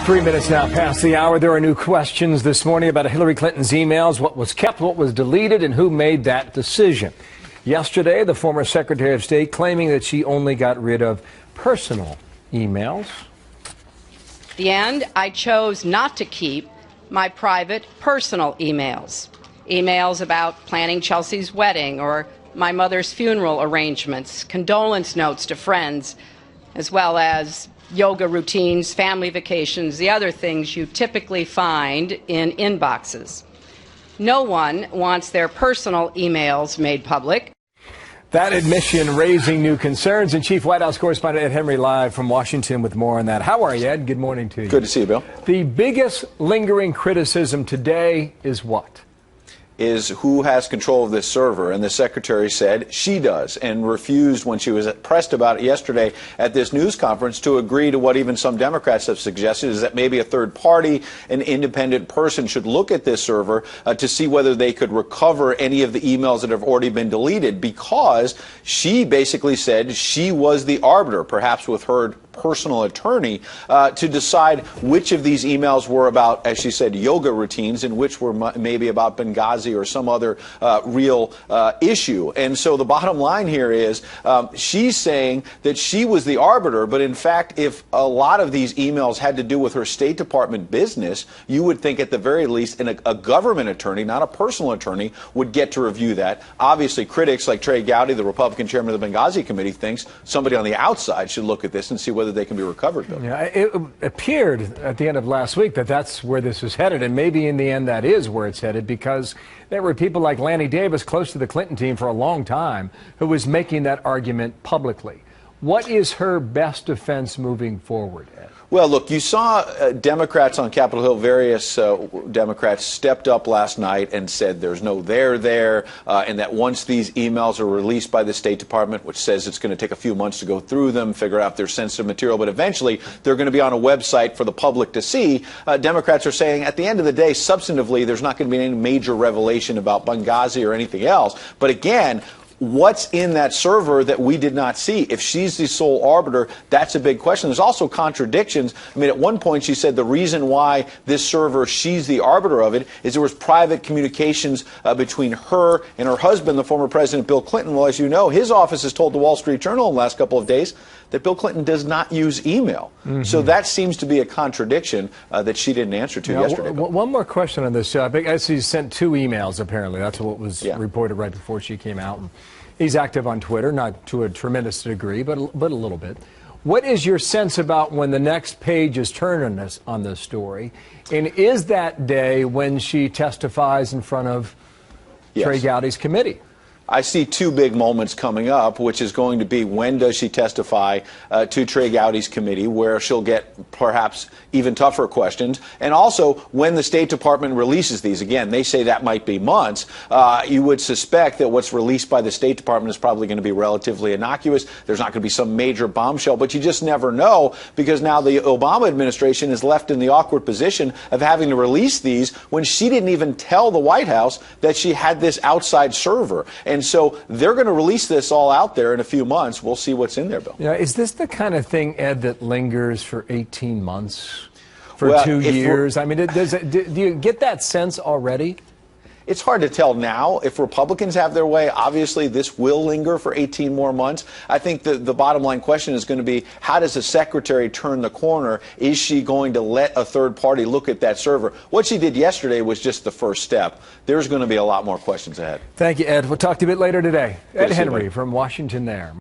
3 minutes now past the hour. There are new questions this morning about Hillary Clinton's emails, what was kept, what was deleted, and who made that decision. Yesterday, the former Secretary of State claiming that she only got rid of personal emails. At the end, I chose not to keep my private, personal emails. Emails about planning Chelsea's wedding or my mother's funeral arrangements, condolence notes to friends, as well as yoga routines, family vacations, the other things you typically find in inboxes. No one wants their personal emails made public. That admission raising new concerns. And Chief White House Correspondent Ed Henry live from Washington with more on that. How are you, Ed? Good morning to you. Good to see you, Bill. The biggest lingering criticism today is what? Is who has control of this server, and the secretary said she does, and refused when she was pressed about it yesterday at this news conference to agree to what even some Democrats have suggested, is that maybe a third party, an independent person, should look at this server to see whether they could recover any of the emails that have already been deleted, because she basically said she was the arbiter, perhaps with her personal attorney, to decide which of these emails were about, as she said, yoga routines, and which were maybe about Benghazi or some other real issue. And so the bottom line here is she's saying that she was the arbiter, but in fact, if a lot of these emails had to do with her State Department business, you would think at the very least a government attorney, not a personal attorney, would get to review that. Obviously, critics like Trey Gowdy, the Republican chairman of the Benghazi committee, thinks somebody on the outside should look at this and see whether they can be recovered, Bill. Yeah, it appeared at the end of last week that that's where this is headed, and maybe in the end that is where it's headed, because there were people like Lanny Davis, close to the Clinton team for a long time, who was making that argument publicly. What is her best defense moving forward, Ed? Well, look, you saw Democrats on Capitol Hill, various Democrats stepped up last night and said there's no there, and that once these emails are released by the State Department, which says it's going to take a few months to go through them, figure out if they're sensitive material, but eventually they're going to be on a website for the public to see, Democrats are saying at the end of the day, substantively, there's not going to be any major revelation about Benghazi or anything else. But again, what's in that server that we did not see? If she's the sole arbiter, that's a big question. There's also contradictions. I mean, at one point she said the reason why this server, she's the arbiter of it, is there was private communications between her and her husband, the former President Bill Clinton. Well, as you know, his office has told the Wall Street Journal in the last couple of days that Bill Clinton does not use email. So that seems to be a contradiction that she didn't answer to yesterday. One more question on this. I see he sent 2 emails, apparently. That's what was reported right before she came out. And he's active on Twitter, not to a tremendous degree, but a little bit. What is your sense about when the next page is turned on this story? And is that day when she testifies in front of Trey Gowdy's committee? I see 2 big moments coming up, which is going to be when does she testify to Trey Gowdy's committee, where she'll get perhaps even tougher questions, and also when the State Department releases these. Again, they say that might be months. You would suspect that what's released by the State Department is probably going to be relatively innocuous. There's not going to be some major bombshell, but you just never know, because now the Obama administration is left in the awkward position of having to release these when she didn't even tell the White House that she had this outside server. And so they're going to release this all out there in a few months. We'll see what's in there, Bill. Yeah, is this the kind of thing, Ed, that lingers for 18 months, for 2 years? I mean, do you get that sense already? It's hard to tell now. If Republicans have their way, obviously this will linger for 18 more months. I think the bottom line question is going to be, how does the secretary turn the corner? Is she going to let a third party look at that server? What she did yesterday was just the first step. There's going to be a lot more questions ahead. Thank you, Ed. We'll talk to you a bit later today. Ed Henry from Washington there.